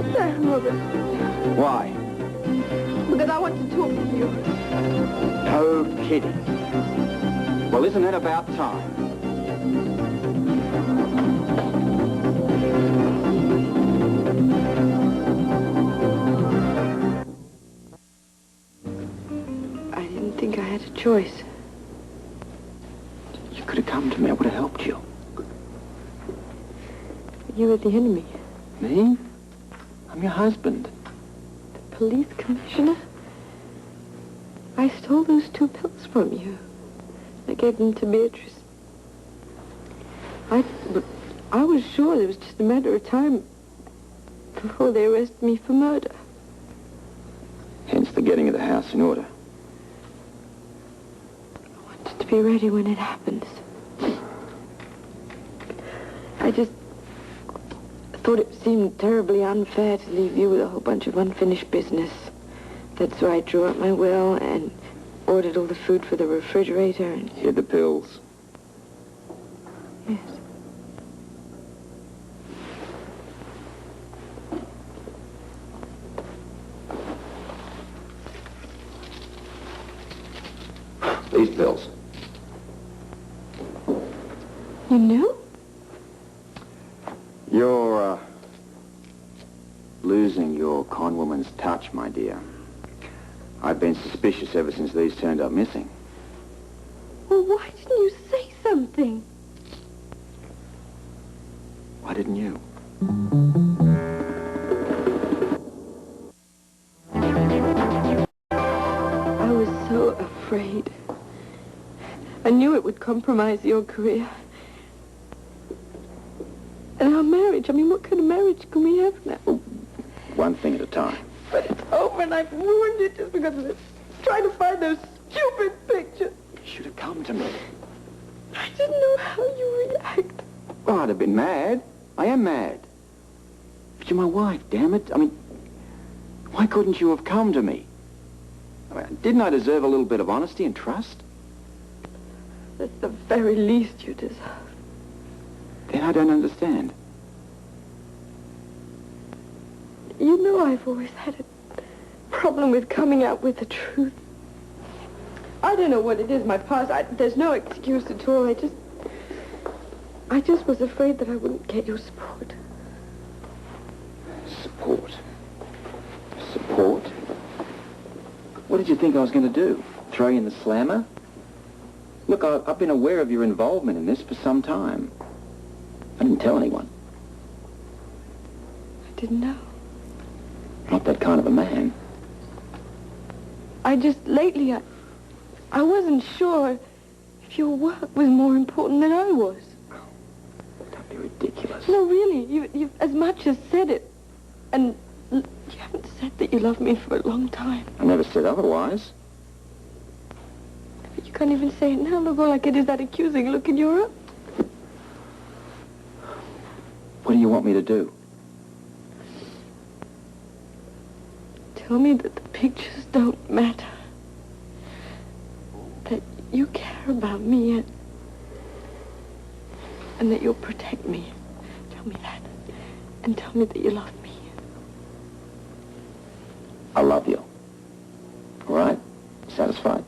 sit down, Robert. Why? Because I want to talk to you. No kidding. Well, isn't it about time? I didn't think I had a choice. You could have come to me. I would have helped you. You were the enemy. Me? I'm your husband. The police commissioner? I stole those 2 pills from you. I gave them to Beatrice. But I was sure it was just a matter of time before they arrested me for murder. Hence the getting of the house in order. I wanted to be ready when it happens. I just thought it seemed terribly unfair to leave you with a whole bunch of unfinished business. That's why I drew up my will and ordered all the food for the refrigerator and... Hid the pills. Yes. These pills. You knew? You're, losing your con woman's touch, my dear. I've been suspicious ever since these turned up missing. Well, why didn't you say something? Why didn't you? I was so afraid. I knew it would compromise your career. And our marriage, I mean, what kind of marriage can we have now? One thing at a time. But it's over and I've ruined it just because of this. Trying to find those stupid pictures. You should have come to me. I didn't know how you react. Oh, I'd have been mad. I am mad. But you're my wife, damn it. I mean, why couldn't you have come to me? I mean, didn't I deserve a little bit of honesty and trust? That's the very least you deserve. Then I don't understand. You know I've always had a problem with coming out with the truth. I don't know what it is, my past. There's no excuse at all. I just was afraid that I wouldn't get your support. Support? Support? What did you think I was going to do? Throw you in the slammer? Look, I've been aware of your involvement in this for some time. I didn't tell anyone. I didn't know. Not that kind of a man. Lately, I wasn't sure if your work was more important than I was. Don't be ridiculous. No, really, you've as much as said it. And you haven't said that you love me for a long time. I never said otherwise. But you can't even say it now. Look, all I get is that accusing look in your eye. What do you want me to do? Tell me that the pictures don't matter. That you care about me and that you'll protect me. Tell me that. And tell me that you love me. I love you. All right? Satisfied?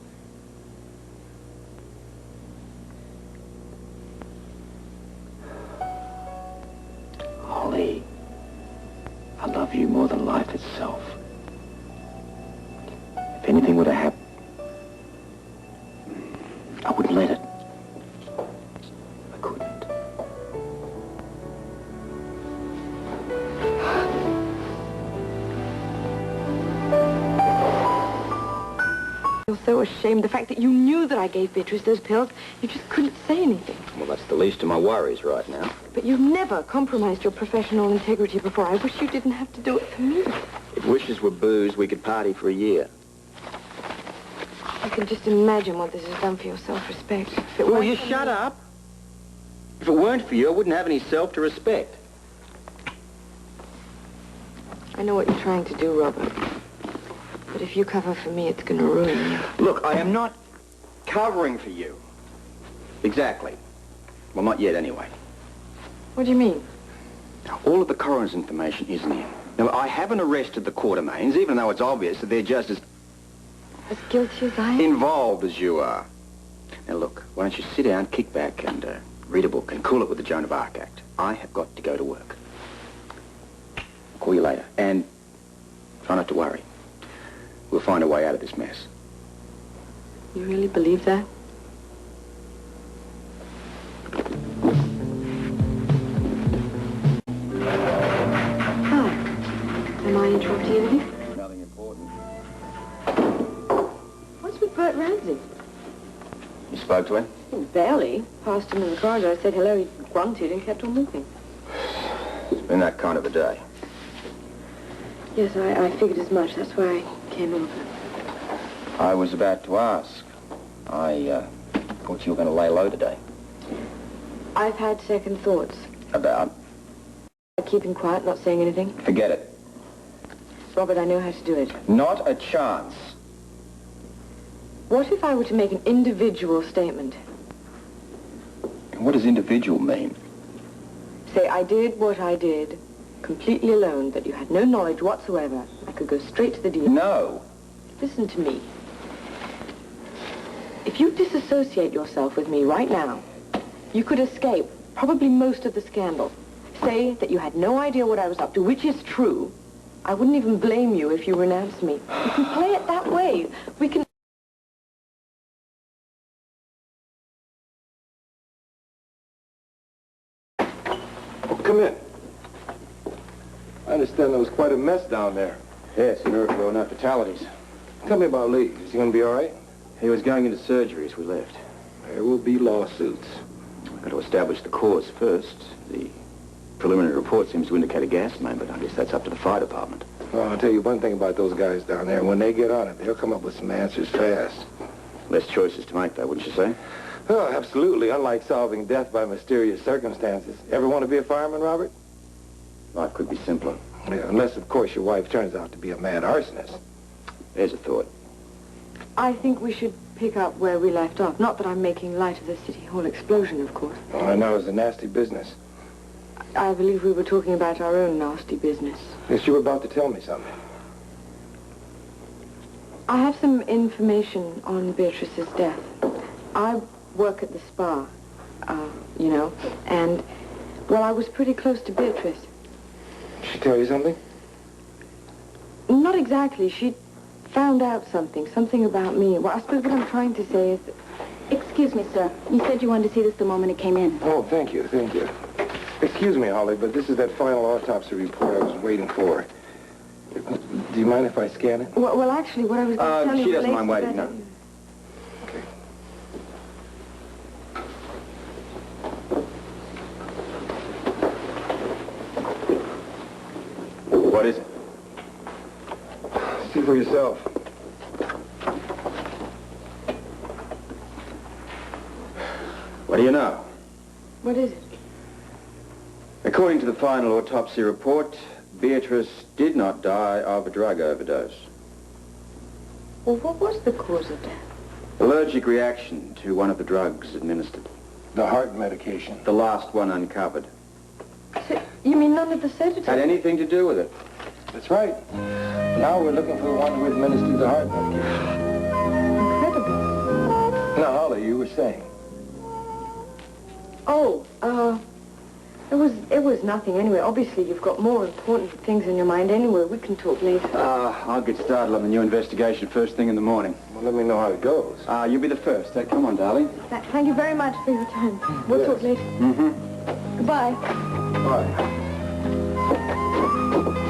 Holly, I love you more than life itself. If anything were to happen, I wouldn't let it. I couldn't. You're so ashamed. The fact that you knew that I gave Beatrice those pills, you just couldn't say anything. Well, that's the least of my worries right now. But you've never compromised your professional integrity before. I wish you didn't have to do it for me. If wishes were booze, we could party for a year. I can just imagine what this has done for your self-respect. Will you shut up? If it weren't for you, I wouldn't have any self to respect. I know what you're trying to do, Robert. But if you cover for me, it's going to ruin you. Look, I am not covering for you. Exactly. Well, not yet, anyway. What do you mean? All of the coroner's information isn't in. Now, I haven't arrested the Quartermains, even though it's obvious that they're just as guilty as I am? involved as you are. Now, look, why don't you sit down, kick back, and read a book and cool it with the Joan of Arc Act. I have got to go to work. I'll call you later. And try not to worry. We'll find a way out of this mess. You really believe that? Hi. Am I interrupting anything? Nothing important. What's with Bert Ramsey? You spoke to him? Barely. Passed him in the corridor. I said hello. He grunted and kept on moving. It's been that kind of a day. Yes, I figured as much. That's why I came over. I was about to ask. I thought you were going to lay low today. I've had second thoughts. About? Keeping quiet, not saying anything. Forget it. Robert, I know how to do it. Not a chance. What if I were to make an individual statement? What does individual mean? Say, I did what I did, completely alone, that you had no knowledge whatsoever. I could go straight to the deal. No. Listen to me. If you disassociate yourself with me right now, you could escape probably most of the scandal. Say that you had no idea what I was up to, which is true. I wouldn't even blame you if you renounced me. We can play it that way. We can... Oh, come in. I understand there was quite a mess down there. Yes, there were no fatalities. Tell me about Lee. Is he going to be all right? He was going into surgery as we left. There will be lawsuits. We've got to establish the cause first. The preliminary report seems to indicate a gas main, but I guess that's up to the fire department. Well, I'll tell you one thing about those guys down there. When they get on it, they'll come up with some answers fast. Less choices to make, though, wouldn't you say? Oh, absolutely. Unlike solving death by mysterious circumstances. Ever want to be a fireman, Robert? Life could be simpler. Yeah, unless, of course, your wife turns out to be a mad arsonist. There's a thought. I think we should pick up where we left off. Not that I'm making light of the City Hall explosion, of course. All I know is a nasty business. I believe we were talking about our own nasty business. Yes, you were about to tell me something. I have some information on Beatrice's death. I work at the spa, you know, and, well, I was pretty close to Beatrice. Did she tell you something? Not exactly. She found out something about me. Well, I suppose what I'm trying to say is... Excuse me, sir. You said you wanted to see this the moment it came in. Oh, thank you, thank you. Excuse me, Holly, but this is that final autopsy report I was waiting for. Do you mind if I scan it? Well, actually, what I was going to tell you... She doesn't mind relates waiting, to that- no. What is it? See for yourself. What do you know? What is it? According to the final autopsy report, Beatrice did not die of a drug overdose. Well, what was the cause of death? Allergic reaction to one of the drugs administered. The heart medication. The last one uncovered. So, you mean none of the sedatives? Had anything to do with it? That's right. Now we're looking for the one who administered the heart medication. Incredible. Now, Holly, you were saying. Oh, it was nothing anyway. Obviously, you've got more important things in your mind anyway. We can talk later. I'll get started on the new investigation first thing in the morning. Well, let me know how it goes. You'll be the first. Come on, darling. Thank you very much for your time. We'll Yes. talk later. Mm-hmm. Goodbye. Bye.